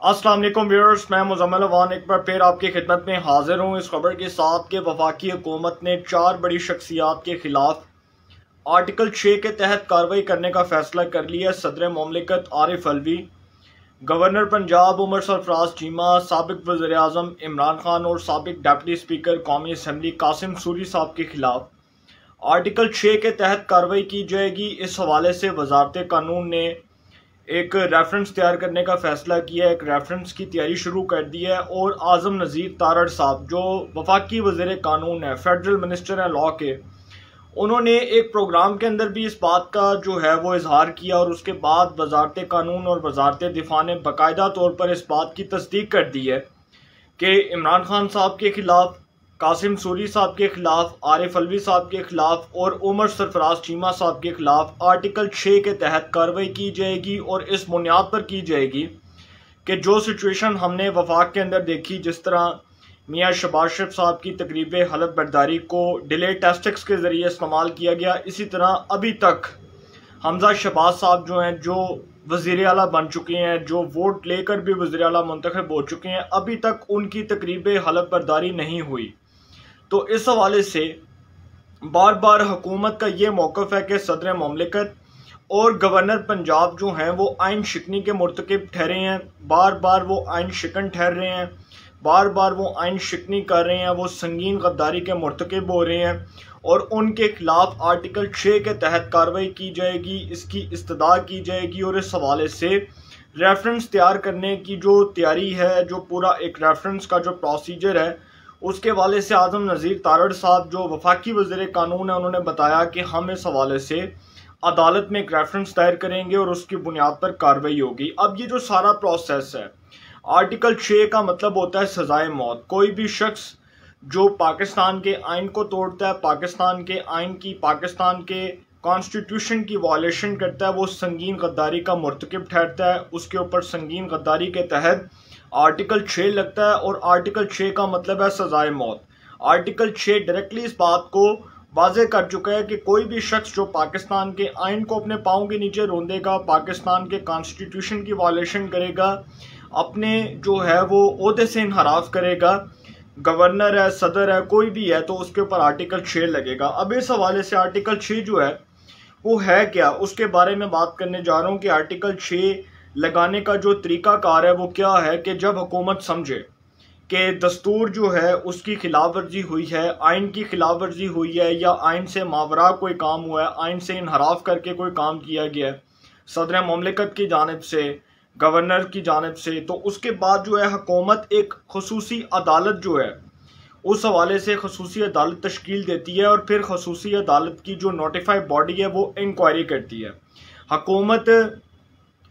अस्सलाम वालेकुम व्यूअर्स, मैं मुज़म्मिल अवान एक बार फिर आपकी खिदमत में हाजिर हूँ इस खबर के साथ कि वफाकी हुकूमत ने 4 बड़ी शख्सियात के खिलाफ आर्टिकल 6 के तहत कार्रवाई करने का फैसला कर लिया। सदर मुमलिकत आरिफ अलवी, गवर्नर पंजाब उमर सरफराज चीमा, साबिक वज़ीर आज़म इमरान खान और साबिक डिप्टी स्पीकर कौमी असम्बली कासिम सूरी साहब के खिलाफ आर्टिकल 6 के तहत कार्रवाई की जाएगी। इस हवाले से वजारत कानून ने एक रेफरेंस तैयार करने का फैसला किया है, एक रेफरेंस की तैयारी शुरू कर दी है और आज़म नज़ीर तारड़ साहब जो वफाकी वज़ीर कानून है, फेडरल मिनिस्टर हैं लॉ के, उन्होंने एक प्रोग्राम के अंदर भी इस बात का जो है वो इजहार किया और उसके बाद वजारत कानून और वजारत दिफा ने बाकायदा तौर पर इस बात की तस्दीक कर दी है कि इमरान खान साहब के खिलाफ, कासिम सूरी साहब के खिलाफ, आरिफ अलवी साहब के खिलाफ और उमर सरफराज चीमा साहब के खिलाफ आर्टिकल 6 के तहत कार्रवाई की जाएगी। और इस बुनियाद पर की जाएगी कि जो सिचुएशन हमने वफाक के अंदर देखी, जिस तरह मियाँ शहबाज शरीफ साहब की तकरीब हलफ बर्दारी को डिले टेस्टिक्स के ज़रिए इस्तेमाल किया गया, इसी तरह अभी तक हमजा शहबाज साहब जो हैं, जो वज़ीर आला बन चुके हैं, जो वोट लेकर भी वज़ीर आला मुंतखब हो चुके हैं, अभी तक उनकी तकरीब हलफ बर्दारी नहीं हुई। तो इस हवाले से बार बार हुकूमत का ये मौक़िफ़ है कि सदर मुमलिकत और गवर्नर पंजाब जो हैं वो आइन शिकनी के मुर्तकिब ठहरे हैं, बार बार वो आइन शिकन ठहर रहे हैं, बार बार वो आइन शिकनी कर रहे हैं, वो संगीन गद्दारी के मुर्तकिब हो रहे हैं और उनके खिलाफ आर्टिकल 6 के तहत कार्रवाई की जाएगी, इसकी इस्तदा की जाएगी। और इस हवाले से रेफरेंस तैयार करने की जो तैयारी है, जो पूरा एक रेफरेंस का जो प्रोसीजर है, उसके हवाले से आज़म नज़ीर तारड़ साहब जो वफाकी वज़ीर कानून है, उन्होंने बताया कि हम इस हवाले से अदालत में एक रेफरेंस दायर करेंगे और उसकी बुनियाद पर कार्रवाई होगी। अब ये जो सारा प्रोसेस है, आर्टिकल 6 का मतलब होता है सजाए मौत। कोई भी शख्स जो पाकिस्तान के आइन को तोड़ता है, पाकिस्तान के आइन की, पाकिस्तान के कॉन्स्टिट्यूशन की वायलेशन करता है, वो संगीन गद्दारी का मुर्तकिब ठहरता है। उसके ऊपर संगीन गद्दारी के तहत आर्टिकल 6 लगता है और आर्टिकल 6 का मतलब है सजाए मौत। आर्टिकल 6 डायरेक्टली इस बात को वाज़े कर चुका है कि कोई भी शख्स जो पाकिस्तान के आइन को अपने पाँव के नीचे रोंदेगा, पाकिस्तान के कॉन्स्टिट्यूशन की वायलेशन करेगा, अपने जो है वो ओहदे से इनहराफ करेगा, गवर्नर है, सदर है, कोई भी है, तो उसके ऊपर आर्टिकल 6 लगेगा। अब इस हवाले से आर्टिकल 6 जो है वो है क्या, उसके बारे में बात करने जा रहा हूँ कि आर्टिकल 6 लगाने का जो तरीक़ाकार है वो क्या है कि जब हुकूमत समझे कि दस्तूर जो है उसकी खिलाफ वर्जी हुई है, आइन की खिलाफ वर्जी हुई है या आइन से मावरा कोई काम हुआ है, आइन से इनहराफ करके कोई काम किया गया है सदर मुमलिकत की जानिब से, गवर्नर की जानिब से, तो उसके बाद जो है हुकूमत एक खसूसी अदालत जो है उस हवाले से खसूसी अदालत तश्कील देती है और फिर खसूसी अदालत की जो नोटिफाइड बॉडी है वो इंक्वायरी करती है। हुकूमत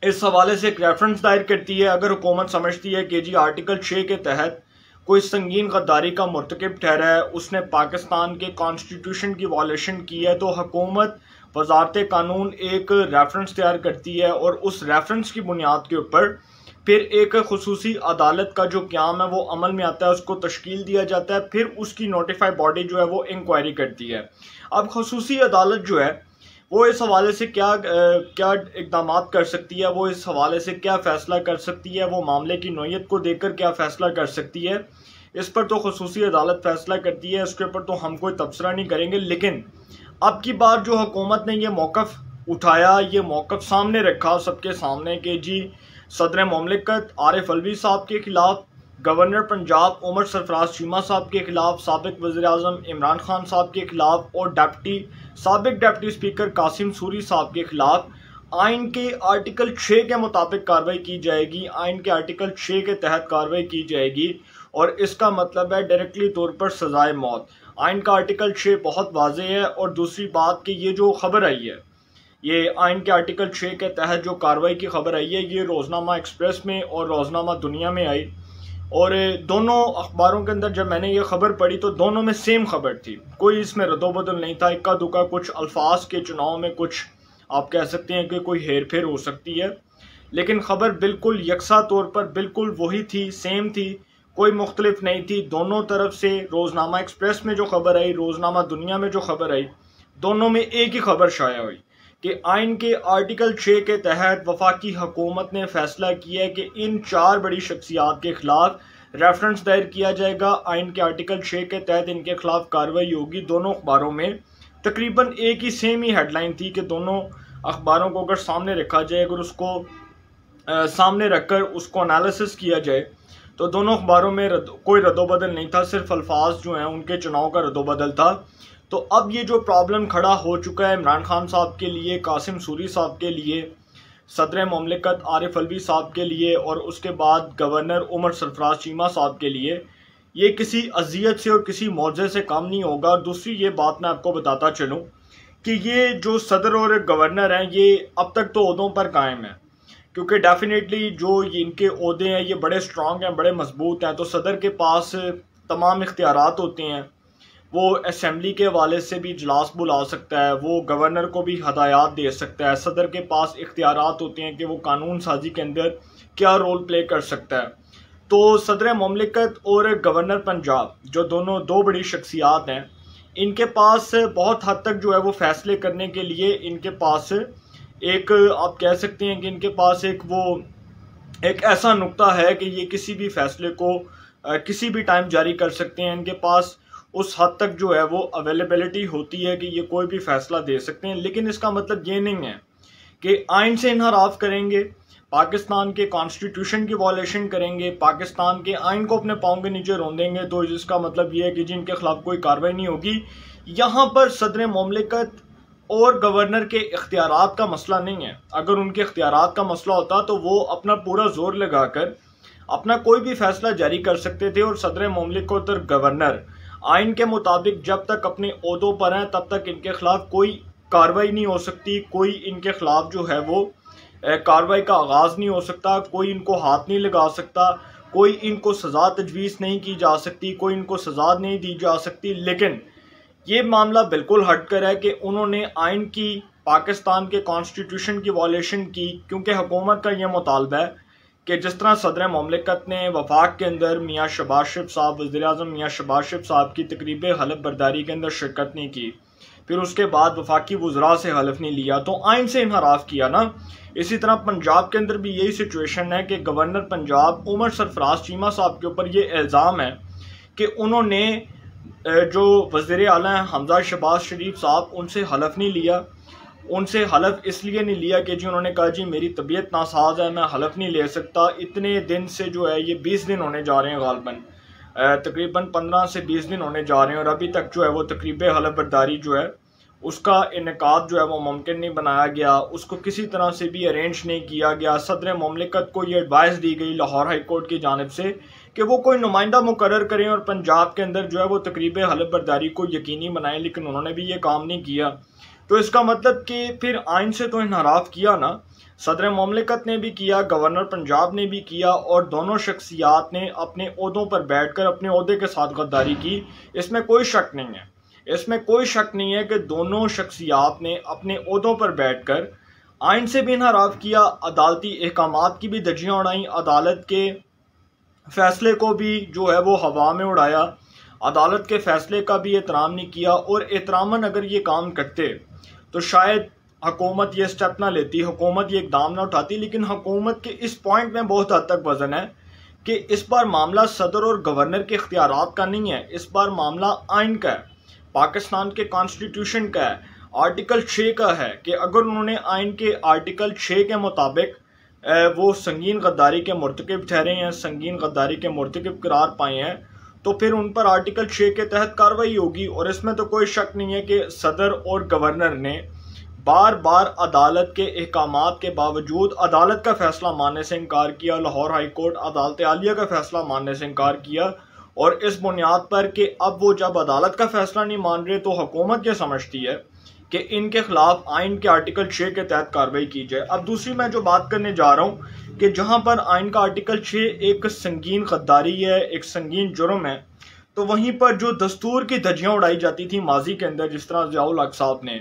इस हवाले से एक रेफरेंस दायर करती है। अगर हुकूमत समझती है कि जी आर्टिकल 6 के तहत कोई संगीन गद्दारी का मुर्तकिब ठहरा है, उसने पाकिस्तान के कॉन्स्टिट्यूशन की वायलेशन की है, तो हुकूमत वजारत कानून एक रेफरेंस तैयार करती है और उस रेफरेंस की बुनियाद के ऊपर फिर एक खसूसी अदालत का जो क़याम है वो अमल में आता है, उसको तश्कील दिया जाता है, फिर उसकी नोटिफाइड बॉडी जो है वो इंक्वायरी करती है। अब खसूसी अदालत जो है वो इस हवाले से क्या इक़दाम कर सकती है, वो इस हवाले से क्या फ़ैसला कर सकती है, वो मामले की नौइयत को देखकर क्या फ़ैसला कर सकती है, इस पर तो खसूसी अदालत फ़ैसला करती है, इसके ऊपर तो हम कोई तबसरा नहीं करेंगे। लेकिन अब की बार जो हुकूमत ने ये मौक़िफ़ उठाया, ये मौक़िफ़ सामने रखा सबके सामने कि जी सदर मुमलिकत आरिफ अलवी साहब के खिलाफ, गवर्नर पंजाब उमर सरफराज चीमा साहब के खिलाफ, साबिक वज़ीर आज़म इमरान खान साहब के खिलाफ और साबिक डिप्टी स्पीकर कासिम सूरी साहब के खिलाफ आइन के आर्टिकल 6 के मुताबिक कार्रवाई की जाएगी, आइन के आर्टिकल 6 के तहत कार्रवाई की जाएगी और इसका मतलब है डायरेक्टली तौर पर सजाए मौत। आइन का आर्टिकल 6 बहुत वाज़ेह है। और दूसरी बात कि ये जो खबर आई है, ये आइन के आर्टिकल 6 के तहत जो कार्रवाई की खबर आई है, ये रोज़नामा एक्सप्रेस में और रोज़नामा दुनिया में आई और दोनों अखबारों के अंदर जब मैंने ये खबर पढ़ी तो दोनों में सेम खबर थी, कोई इसमें रद्दोबदल नहीं था। इक्का दुक्का कुछ अल्फाज के चुनाव में कुछ आप कह सकते हैं कि कोई हेर फेर हो सकती है, लेकिन खबर बिल्कुल यकसा तौर पर बिल्कुल वही थी, सेम थी, कोई मुख्तलिफ नहीं थी। दोनों तरफ से रोज़नामा एक्सप्रेस में जो खबर आई, रोज़नामा दुनिया में जो खबर आई, दोनों में एक ही खबर शाया हुई कि आइन के आर्टिकल 6 के तहत वफाकी हुकूमत ने फैसला किया है कि इन 4 बड़ी शख्सियात के खिलाफ रेफरेंस दायर किया जाएगा। आइन के आर्टिकल 6 के तहत इनके खिलाफ कार्रवाई होगी। दोनों अखबारों में तकरीबन एक ही सेम ही हेडलाइन थी कि दोनों अखबारों को अगर सामने रखा जाए, अगर उसको सामने रखकर उसको एनालिसिस किया जाए तो दोनों अखबारों में कोई रद्दोबदल नहीं था, सिर्फ अल्फाज जो हैं उनके चुनाव का रद्दोबदल था। तो अब ये जो प्रॉब्लम खड़ा हो चुका है इमरान खान साहब के लिए, कासिम सूरी साहब के लिए, सदर मुमलिकत आरिफ अलवी साहब के लिए और उसके बाद गवर्नर उमर सरफराज चीमा साहब के लिए, ये किसी अजियत से और किसी मौजे से कम नहीं होगा। और दूसरी ये बात मैं आपको बताता चलूँ कि ये जो सदर और गवर्नर हैं ये अब तक तो ओहदों पर कायम है, क्योंकि डेफिनेटली जो ये इनके ओहदे हैं ये बड़े स्ट्रॉन्ग हैं, बड़े मजबूत हैं। तो सदर के पास तमाम इख्तियारात होते हैं, वो असम्बली के हवाले से भी इजलास बुला सकता है, वो गवर्नर को भी हदायत दे सकता है। सदर के पास इख्तियारात होते हैं कि वो कानून साजी के अंदर क्या रोल प्ले कर सकता है। तो सदर मुमलिकत और गवर्नर पंजाब जो दोनों दो बड़ी शख्सियात हैं, इनके पास बहुत हद तक जो है वो फैसले करने के लिए इनके पास एक, आप कह सकते हैं कि इनके पास एक ऐसा नुक्ता है कि ये किसी भी फैसले को किसी भी टाइम जारी कर सकते हैं। इनके पास उस हद तक जो है वो अवेलेबिलिटी होती है कि ये कोई भी फैसला दे सकते हैं। लेकिन इसका मतलब ये नहीं है कि आइन से इनहराफ करेंगे, पाकिस्तान के कॉन्स्टिट्यूशन की वॉलेशन करेंगे, पाकिस्तान के आइन को अपने पाँव के नीचे रौंदेंगे, तो जिसका मतलब ये है कि जिनके खिलाफ कोई कार्रवाई नहीं होगी। यहाँ पर सदर मुमलिकत और गवर्नर के इख्तियारात का मसला नहीं है। अगर उनके इख्तियारात का मसला होता तो वो अपना पूरा जोर लगाकर अपना कोई भी फैसला जारी कर सकते थे। और सदर मुमलिकत और गवर्नर आइन के मुताबिक जब तक अपने ओहदों पर हैं तब तक इनके खिलाफ कोई कार्रवाई नहीं हो सकती, कोई इनके खिलाफ जो है वो कार्रवाई का आगाज़ नहीं हो सकता, कोई इनको हाथ नहीं लगा सकता, कोई इनको सज़ा तजवीज़ नहीं की जा सकती, कोई इनको सज़ा नहीं दी जा सकती। लेकिन ये मामला बिल्कुल हटकर है कि उन्होंने आइन की, पाकिस्तान के कॉन्स्टिट्यूशन की वॉलेशन की, क्योंकि हुकूमत का यह मुतालबा है कि जिस तरह सदर मुमलिकत ने वफाक के अंदर मियाँ शहबाज शरीफ साहब, वज़ीर-ए-आज़म मियाँ शहबाज शरीफ साहब की तकरीब हलफ बर्दारी के अंदर शिरकत नहीं की, फिर उसके बाद वफाकी वज़रा से हलफ नहीं लिया, तो आइन से इनहराफ किया ना। इसी तरह पंजाब के अंदर भी यही सिचुएशन है कि गवर्नर पंजाब उमर सरफराज चीमा साहब के ऊपर ये इल्ज़ाम है कि उन्होंने जो वज़ीर आला हैं हमजा शहबाज शरीफ साहब, उनसे हलफ नहीं लिया। उनसे हलफ इसलिए नहीं लिया कि जी उन्होंने कहा जी मेरी तबीयत नासाज है, मैं हलफ नहीं ले सकता। इतने दिन से जो है ये 20 दिन होने जा रहे हैं, गालबन तकरीबन 15 से 20 दिन होने जा रहे हैं, और अभी तक जो है वो तकरीब हलफ बर्दारी जो है उसका इनेकाद जो है वो मुमकिन नहीं बनाया गया, उसको किसी तरह से भी अरेंज नहीं किया गया। सदर मुमलिकत को ये एडवाइस दी गई लाहौर हाई कोर्ट की जानिब से कि वो कोई नुमाइंदा मुकर्रर करें और पंजाब के अंदर जो है वो तकरीब हलफ बर्दारी को यकीनी बनाएं, लेकिन उन्होंने भी ये काम नहीं किया। तो इसका मतलब कि फिर आइन से तो इनहराफ किया ना, सदर मुमलिकत ने भी किया, गवर्नर पंजाब ने भी किया, और दोनों शख्सियात ने अपने ओहदों पर बैठकर अपने ओहदे के साथ गद्दारी की। इसमें कोई शक नहीं है, इसमें कोई शक नहीं है कि दोनों शख्सियात ने अपने ओहदों पर बैठकर आइन से भी इनहराफ किया, अदालती अहकामात की भी धज्जियाँ उड़ाई, अदालत के फैसले को भी जो है वो हवा में उड़ाया, अदालत के फैसले का भी एहतराम नहीं किया। और एहतरामन अगर ये काम करते तो शायद हुकूमत ये स्टेप ना लेती, हुकूमत ये इकदाम ना उठाती। लेकिन हुकूमत के इस पॉइंट में बहुत हद तक वजन है कि इस बार मामला सदर और गवर्नर के इख्तियारात का नहीं है, इस बार मामला आइन का है, पाकिस्तान के कॉन्स्टिट्यूशन का है, आर्टिकल 6 का है कि अगर उन्होंने आइन के आर्टिकल 6 के मुताबिक वो संगीन गद्दारी के मुर्तकिब ठहरे हैं, संगीन गद्दारी के मुर्तकिब करार पाए हैं, तो फिर उन पर आर्टिकल 6 के तहत कार्रवाई होगी। और इसमें तो कोई शक नहीं है कि सदर और गवर्नर ने बार बार अदालत के अहकामात के बावजूद अदालत का फैसला मानने से इनकार किया, लाहौर हाई कोर्ट अदालत आलिया का फैसला मानने से इनकार किया। और इस बुनियाद पर कि अब वो जब अदालत का फैसला नहीं मान रहे तो हुकूमत ये समझती है कि इनके खिलाफ आइन के आर्टिकल 6 के तहत कार्रवाई की जाए। अब दूसरी मैं जो बात करने जा रहा हूँ कि जहाँ पर आइन का आर्टिकल 6 एक संगीन गद्दारी है, एक संगीन जुर्म है, तो वहीं पर जो दस्तूर की धज्जियाँ उड़ाई जाती थी माजी के अंदर, जिस तरह ज़ियाउल हक साहब ने,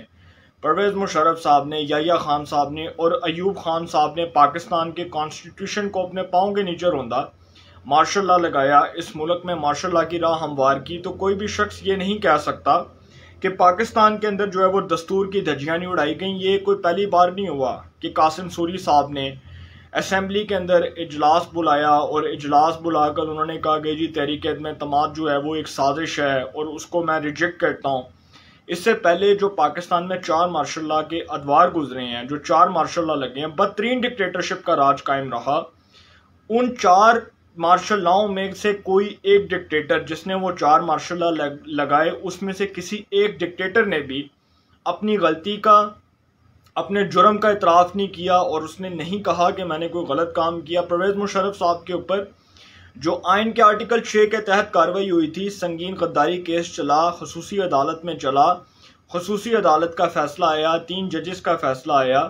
परवेज़ मुशर्रफ साहब ने, याह्या खान साहब ने और अयूब खान साहब ने पाकिस्तान के कॉन्स्टिट्यूशन को अपने पाँव के नीचे रौंदा, मार्शल लॉ लगाया, इस मुल्क में मार्शल लॉ की राह हमवार की, तो कोई भी शख्स ये नहीं कह सकता कि पाकिस्तान के अंदर जो है वो दस्तूर की धज्जियां नहीं उड़ाई गई। ये कोई पहली बार नहीं हुआ कि कासिम सूरी साहब ने असम्बली के अंदर इजलास बुलाया और इजलास बुलाकर उन्होंने कहा कि जी तहरीक एतमाद जो है वो एक साजिश है और उसको मैं रिजेक्ट करता हूँ। इससे पहले जो पाकिस्तान में 4 मार्शल लॉ के अदवार गुजरे हैं, जो 4 मार्शल लॉ लगे हैं, बदतरीन डिक्टेटरशिप का राज कायम रहा। उन 4 मार्शल लॉ में से कोई एक डिक्टेटर जिसने वो 4 मार्शल लॉ लगाए, उसमें से किसी एक डिक्टेटर ने भी अपनी गलती का, अपने जुर्म का इतराफ़ नहीं किया और उसने नहीं कहा कि मैंने कोई गलत काम किया। परवेज़ मुशर्रफ साहब के ऊपर जो आइन के आर्टिकल 6 के तहत कार्रवाई हुई थी, संगीन गद्दारी केस चला, खसूसी अदालत में चला, खसूसी अदालत का फैसला आया, 3 जजेस का फैसला आया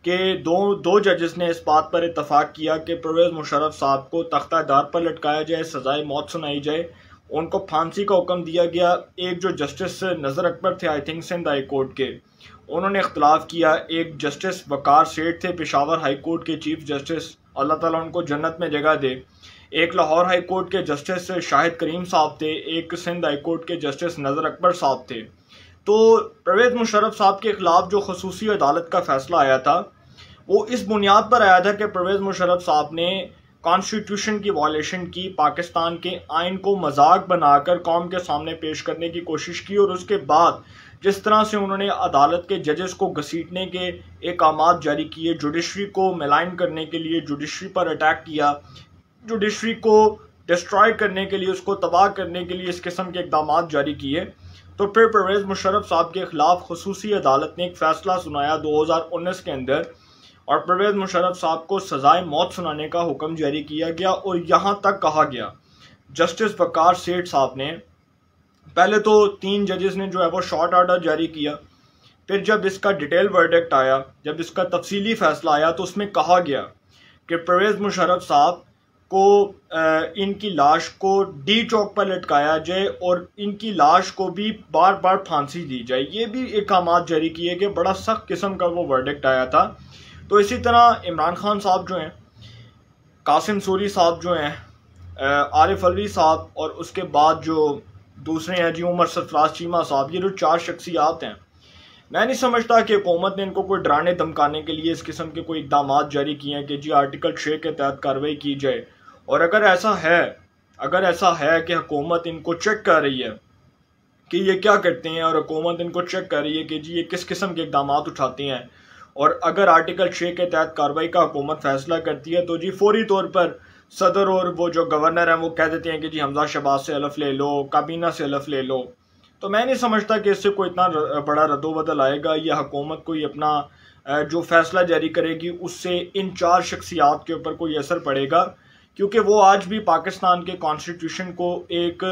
कि दो जजेस ने इस बात पर इतफाक़ किया कि परवेज़ मुशर्रफ साहब को तख्तादार पर लटकाया जाए, सज़ाए मौत सुनाई जाए, उनको फांसी का हुक्म दिया गया। एक जो जस्टिस नज़र अकबर थे, I think Sindh high court के, उन्होंने इख्तलाफ किया। एक जस्टिस वकार सेठ थे, पेशावर हाई कोर्ट के चीफ जस्टिस, अल्लाह ताला उनको जन्नत में जगह दे। एक लाहौर हाई कोर्ट के जस्टिस शाहिद करीम साहब थे, एक सिंध हाई कोर्ट के जस्टिस नज़र अकबर साहब थे। तो परवेज़ मुशर्रफ साहब के खिलाफ जो खसूसी अदालत का फैसला आया था वो इस बुनियाद पर आया था कि परवेज़ मुशर्रफ साहब ने कॉन्स्टिट्यूशन की वायलेशन की, पाकिस्तान के आइन को मजाक बनाकर कौम के सामने पेश करने की कोशिश की और उसके बाद जिस तरह से उन्होंने अदालत के जजेस को घसीटने के एकामात जारी किए, जुडिशरी को मिलाइन करने के लिए जुडिशरी पर अटैक किया, जुडिशरी को डिस्ट्रॉय करने के लिए, उसको तबाह करने के लिए इस किस्म के इक़दाम जारी किए, तो फिर परवेज़ मुशर्रफ साहब के खिलाफ खसूसी अदालत ने एक फ़ैसला सुनाया 2019 के अंदर और परवेज़ मुशर्रफ साहब को सज़ाए मौत सुनाने का हुक्म जारी किया गया। और यहाँ तक कहा गया, जस्टिस वकार सेठ साहब ने, पहले तो 3 जजेस ने जो है वो शॉर्ट ऑर्डर जारी किया, फिर जब इसका डिटेल वर्डिक्ट आया, जब इसका तफसीली फ़ैसला आया, तो उसमें कहा गया कि परवेज़ मुशर्रफ साहब को इनकी लाश को डी चौक पर लटकाया जाए और इनकी लाश को भी बार बार फांसी दी जाए। ये भी एकामात जारी किए गए, बड़ा सख्त किस्म का वो वर्डिक्ट आया था। तो इसी तरह इमरान खान साहब जो हैं, कासिम सूरी साहब जो हैं, आरिफ अलवी साहब और उसके बाद जो दूसरे हैं जी उमर सरफराज चीमा साहब, ये जो 4 शख्सियात हैं, मैं नहीं समझता कि हुकूमत ने इनको कोई डराने धमकाने के लिए इस किस्म के कोई इक़दाम जारी किए हैं कि जी आर्टिकल 6 के तहत कार्रवाई की जाए। और अगर ऐसा है कि हुकूमत इनको चेक कर रही है कि ये क्या करते हैं और हुकूमत इनको चेक कर रही है कि जी ये किस किस्म के इक़दाम उठाते हैं, और अगर आर्टिकल 6 के तहत कार्रवाई का हुकूमत फैसला करती है तो जी फौरी तौर पर सदर और वो जो गवर्नर हैं वो कह देते हैं कि जी हमजा शहबाज से हलफ ले लो, काबीना से हलफ ले लो। तो मैं नहीं समझता कि इससे कोई इतना बड़ा रद्दोबदल आएगा या हुकूमत कोई अपना जो फैसला जारी करेगी उससे इन 4 शख्सियात के ऊपर कोई असर पड़ेगा, क्योंकि वो आज भी पाकिस्तान के कॉन्स्टिट्यूशन को एक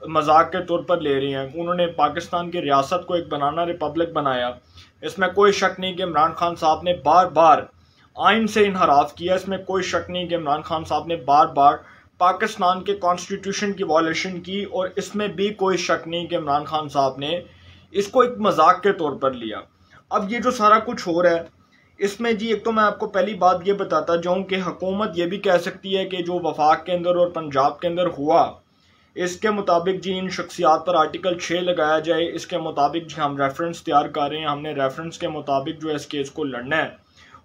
मजाक के तौर पर ले रही हैं। उन्होंने पाकिस्तान की रियासत को एक बनाना रिपब्लिक बनाया, इसमें कोई शक नहीं कि इमरान खान साहब ने बार बार आइन से इनहराफ किया, इसमें कोई शक नहीं कि इमरान खान साहब ने बार बार पाकिस्तान के कॉन्स्टिट्यूशन की वायलेशन की, और इसमें भी कोई शक नहीं कि इमरान खान साहब ने इसको एक मजाक के तौर पर लिया। अब ये जो सारा कुछ हो रहा है इसमें जी, एक तो मैं आपको पहली बात ये बताता जाऊं कि हुकूमत ये भी कह सकती है कि जो वफाक के अंदर और पंजाब के अंदर हुआ, इसके मुताबिक जी इन शख्सियात पर आर्टिकल 6 लगाया जाए, इसके मुताबिक जी हम रेफरेंस तैयार कर रहे हैं, हमने रेफरेंस के मुताबिक जो है इस केस को लड़ना है,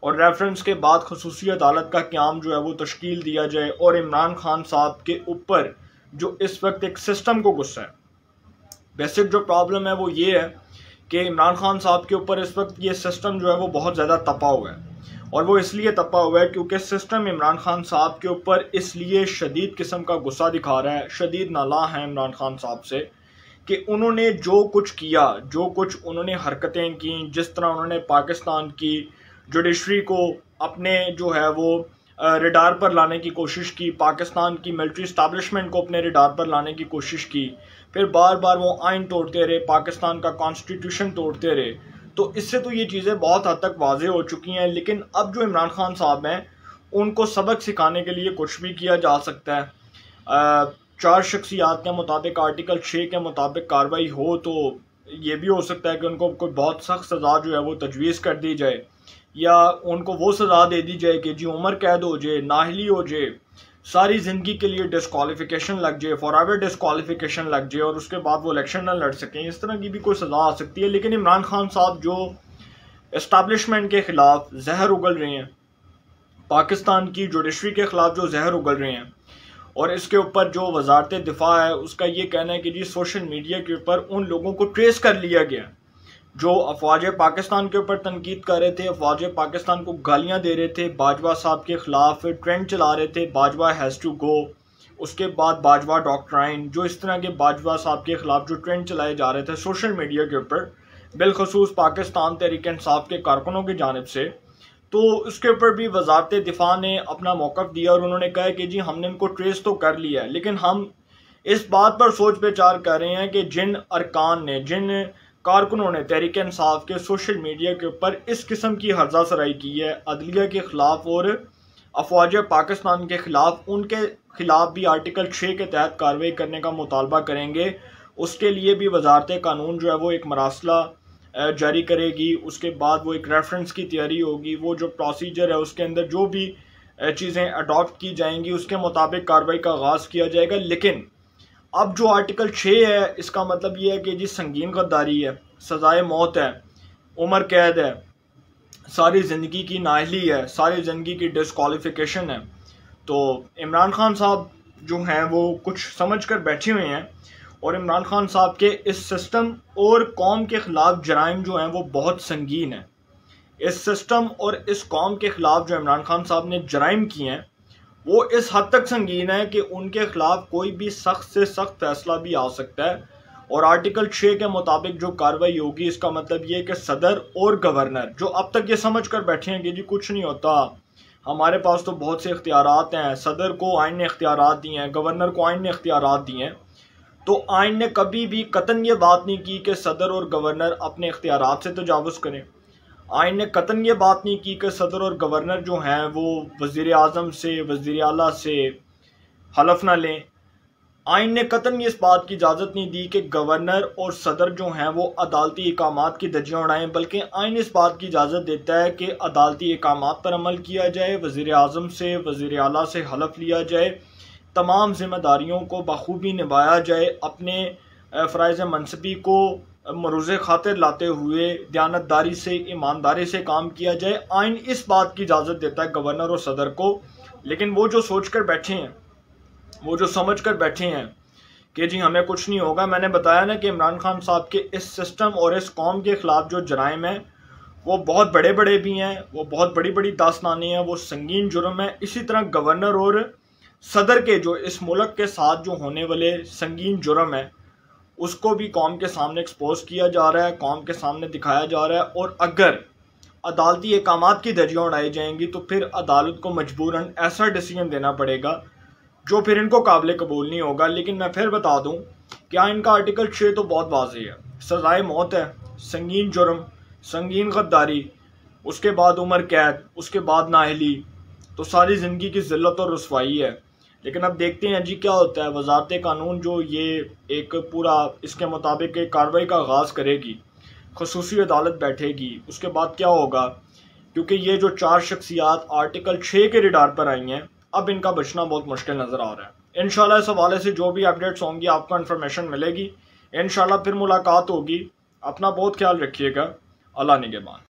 और रेफरेंस के बाद खसूसी अदालत का क़याम जो है वो तश्कील दिया जाए। और इमरान खान साहब के ऊपर जो इस वक्त एक सिस्टम को गुस्सा है, बेसिक जो प्रॉब्लम है वो ये है कि इमरान खान साहब के ऊपर इस वक्त ये सिस्टम जो है वो बहुत ज़्यादा तपा हुआ है, और वो इसलिए तपा हुआ है क्योंकि सिस्टम इमरान खान साहब के ऊपर इसलिए शदीद किस्म का गुस्सा दिखा रहा है, शदीद नाला है इमरान खान साहब से कि उन्होंने जो कुछ किया, जो कुछ उन्होंने हरकतें की, जिस तरह उन्होंने पाकिस्तान की जुडिशरी को अपने जो है वो रिडार पर लाने की कोशिश की, पाकिस्तान की मिलिट्री इस्टेब्लिशमेंट को अपने रिडार पर लाने की कोशिश की, फिर बार बार वो आइन तोड़ते रहे, पाकिस्तान का कॉन्स्टिट्यूशन तोड़ते रहे। तो इससे तो ये चीज़ें बहुत हद तक वाज़ेह हो चुकी हैं। लेकिन अब जो इमरान खान साहब हैं उनको सबक सिखाने के लिए कुछ भी किया जा सकता है। 4 शख्सियात के मुताबिक आर्टिकल 6 के मुताबिक कार्रवाई हो तो ये भी हो सकता है कि उनको कोई बहुत सख्त सज़ा जो है वो तजवीज़ कर दी जाए, या उनको वो सज़ा दे दी जाए कि जी उम्र कैद हो जाए, नाहली हो जाए, सारी ज़िंदगी के लिए डिस्क्वालिफिकेशन लग जाए, फॉरएवर डिस्क्वालिफिकेशन लग जाए और उसके बाद वो इलेक्शन ना लड़ सकें, इस तरह की भी कोई सज़ा आ सकती है। लेकिन इमरान खान साहब जो इस्टेब्लिशमेंट के ख़िलाफ़ जहर उगल रहे हैं, पाकिस्तान की जुडिशरी के ख़िलाफ़ जो जहर उगल रहे हैं, और इसके ऊपर जो वजारत दिफा है उसका ये कहना है कि जी सोशल मीडिया के ऊपर उन लोगों को ट्रेस कर लिया गया जो अफवाज पाकिस्तान के ऊपर तनकीद कर रहे थे, अफवाज पाकिस्तान को गालियां दे रहे थे, बाजवा साहब के ख़िलाफ़ ट्रेंड चला रहे थे, बाजवा हैज़ टू गो, उसके बाद बाजवा डॉक्ट्राइन, जो इस तरह के बाजवा साहब के ख़िलाफ़ जो ट्रेंड चलाए जा रहे थे सोशल मीडिया के ऊपर, बिलखसूस पाकिस्तान तहरीक इंसाफ के कारकुनों की जानिब से, तो उसके ऊपर भी वजारत दिफा ने अपना मौक़िफ़ दिया और उन्होंने कहा कि जी हमने इनको ट्रेस तो कर लिया है, लेकिन हम इस बात पर सोच विचार कर रहे हैं कि जिन अरकान ने, जिन कारकुनों ने तहरीक इंसाफ के सोशल मीडिया के ऊपर इस किस्म की हर्जा सराई की है अदलिया के ख़िलाफ़ और अफवाज पाकिस्तान के ख़िलाफ़, उनके ख़िलाफ़ भी आर्टिकल 6 के तहत कार्रवाई करने का मुतालबा करेंगे। उसके लिए भी वजारत कानून जो है वो एक मरासला जारी करेगी, उसके बाद वो एक रेफरेंस की तैयारी होगी, वो जो प्रोसीजर है उसके अंदर जो भी चीज़ें अडॉप्ट की जाएंगी उसके मुताबिक कार्रवाई का आगाज़ किया जाएगा। लेकिन अब जो आर्टिकल 6 है इसका मतलब ये है कि जी संगीन गद्दारी है, सज़ाए मौत है, उम्र कैद है, सारी ज़िंदगी की नाअहली है, सारी ज़िंदगी की डिस्क्वालिफिकेशन है। तो इमरान खान साहब जो हैं वो कुछ समझ कर बैठे हुए हैं और इमरान खान साहब के इस सिस्टम और कौम के ख़िलाफ़ जराइम जो हैं वो बहुत संगीन है। इस सिस्टम और इस कौम के ख़िलाफ़ जो इमरान खान साहब ने जराइम किए हैं वो इस हद तक संगीन है कि उनके खिलाफ कोई भी सख्त से सख्त फैसला भी आ सकता है। और आर्टिकल 6 के मुताबिक जो कार्रवाई होगी इसका मतलब ये है कि सदर और गवर्नर जो अब तक ये समझ कर बैठे हैं कि जी कुछ नहीं होता, हमारे पास तो बहुत से इख्तियारात हैं, सदर को आइन ने इख्तियारात दिए हैं, गवर्नर को आइन ने इख्तियारात दिए हैं, तो आइन ने कभी भी कतन ये बात नहीं की कि सदर और गवर्नर अपने इख्तियारात से तजावुज़ करें। आइन ने कतन ये बात नहीं की कि सदर और गवर्नर जो हैं वो वज़ीर आज़म से, वज़ीर आला से हलफ ना लें। आइन ने कतन ये इस बात की इजाज़त नहीं दी कि गवर्नर और सदर जो हैं वो अदालती इकामात की धज्जियाँ उड़ाएँ, बल्कि आइन इस बात की इजाज़त देता है कि अदालती इकामात पर अमल किया जाए, वज़ीर आज़म से, वज़ीर आला से हलफ लिया जाए, तमाम जिम्मेदारियों को बखूबी निभाया जाए, अपने फ़राइज़ मनसबी को मरूज़े खातिर लाते हुए दयानतदारी से, ईमानदारी से काम किया जाए। आइन इस बात की इजाज़त देता है गवर्नर और सदर को। लेकिन वो जो सोच कर बैठे हैं, वो जो समझ कर बैठे हैं कि जी हमें कुछ नहीं होगा, मैंने बताया ना कि इमरान खान साहब के इस सिस्टम और इस कौम के ख़िलाफ़ जो जराइम हैं वो बहुत बड़े बड़े भी हैं, वो बहुत बड़ी बड़ी दास्तानें हैं, वो संगीन जुर्म है। इसी तरह गवर्नर और सदर के जो इस मुल्क के साथ जो होने वाले संगीन जुर्म है उसको भी कौम के सामने एक्सपोज किया जा रहा है, कौम के सामने दिखाया जा रहा है। और अगर अदालती अहकामात की धज्जियाँ उड़ाई जाएंगी तो फिर अदालत को मजबूरन ऐसा डिसीजन देना पड़ेगा जो फिर इनको काबिल कबूल नहीं होगा। लेकिन मैं फिर बता दूं कि आइन का आर्टिकल 6 तो बहुत वाज़ेह है, सज़ाए मौत है, संगीन जुर्म, संगीन गद्दारी, उसके बाद उम्र कैद, उसके बाद नाअहली, तो सारी ज़िंदगी की ज़िल्लत और रुसवाई है। लेकिन अब देखते हैं जी क्या होता है। वजारत कानून जो ये एक पूरा इसके मुताबिक एक कार्रवाई का आगाज़ करेगी, खसूसी अदालत बैठेगी, उसके बाद क्या होगा, क्योंकि ये जो 4 शख्सियात आर्टिकल 6 के रिडार पर आई हैं अब इनका बचना बहुत मुश्किल नज़र आ रहा है। इंशाल्लाह इस हवाले से जो भी अपडेट्स होंगी आपको इन्फॉर्मेशन मिलेगी। इंशाल्लाह फिर मुलाकात होगी। अपना बहुत ख्याल रखिएगा। अल्लाह निगहबान।